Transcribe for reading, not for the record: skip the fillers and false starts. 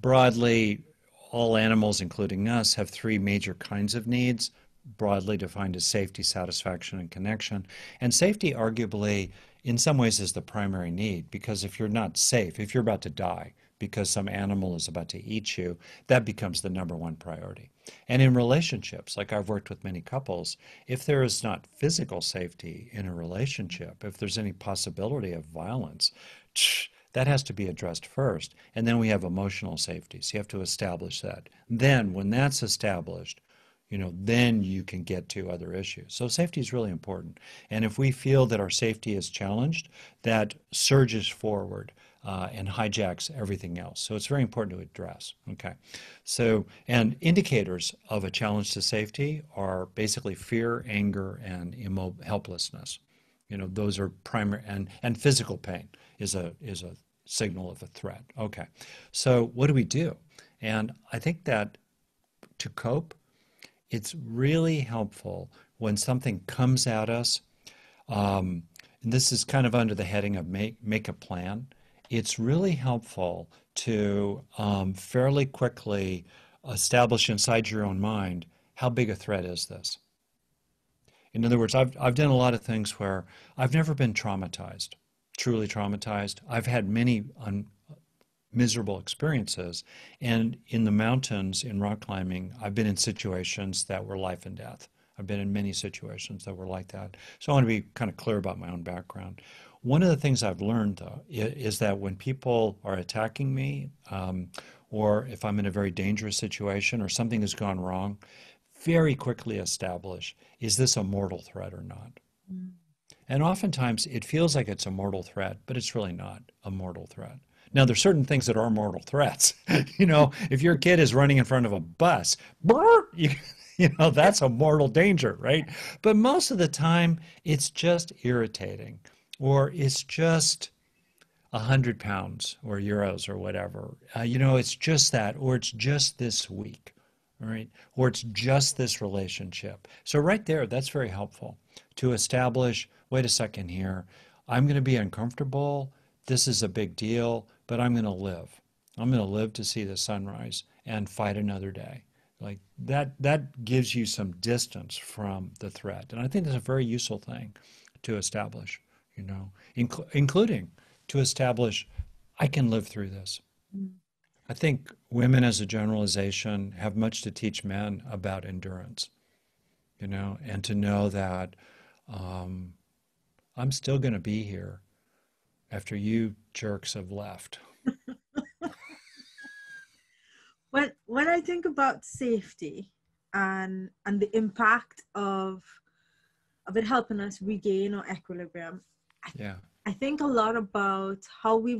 broadly, all animals, including us, have three major kinds of needs, broadly defined as safety, satisfaction, and connection. And safety, arguably, in some ways, is the primary need because if you're not safe, if you're about to die because some animal is about to eat you, that becomes the number one priority. And in relationships, like I've worked with many couples, if there is not physical safety in a relationship, if there's any possibility of violence, that has to be addressed first. And then we have emotional safety. So you have to establish that. Then, when that's established, then you can get to other issues. So safety is really important. And if we feel that our safety is challenged, that surges forward and hijacks everything else. So it's very important to address. Okay. So, and indicators of a challenge to safety are basically fear, anger, and helplessness. Those are primary, and physical pain is a signal of a threat. Okay. So what do we do? And I think that to cope, it's really helpful when something comes at us. And this is kind of under the heading of make a plan. It's really helpful to fairly quickly establish inside your own mind how big a threat is this. In other words, I've done a lot of things where I've never been traumatized, truly traumatized. I've had many miserable experiences. And in the mountains, in rock climbing, I've been in situations that were life and death. I've been in many situations that were like that. So I want to be kind of clear about my own background. One of the things I've learned, though, is that when people are attacking me, or if I'm in a very dangerous situation or something has gone wrong, very quickly establish, is this a mortal threat or not? Mm. And oftentimes it feels like it's a mortal threat, but it's really not a mortal threat. Now, there's certain things that are mortal threats. If your kid is running in front of a bus, that's a mortal danger, right? But most of the time, it's just irritating, or it's just 100 pounds or euros or whatever. It's just that, or it's just this week, right? Or it's just this relationship. So right there, that's very helpful to establish, wait a second here, I'm going to be uncomfortable. This is a big deal, but I'm going to live. I'm going to live to see the sunrise and fight another day. Like that gives you some distance from the threat. And I think that's a very useful thing to establish, including to establish, I can live through this. I think women as a generalization have much to teach men about endurance, and to know that I'm still going to be here after you jerks have left. When I think about safety and the impact of it helping us regain our equilibrium, I think a lot about how we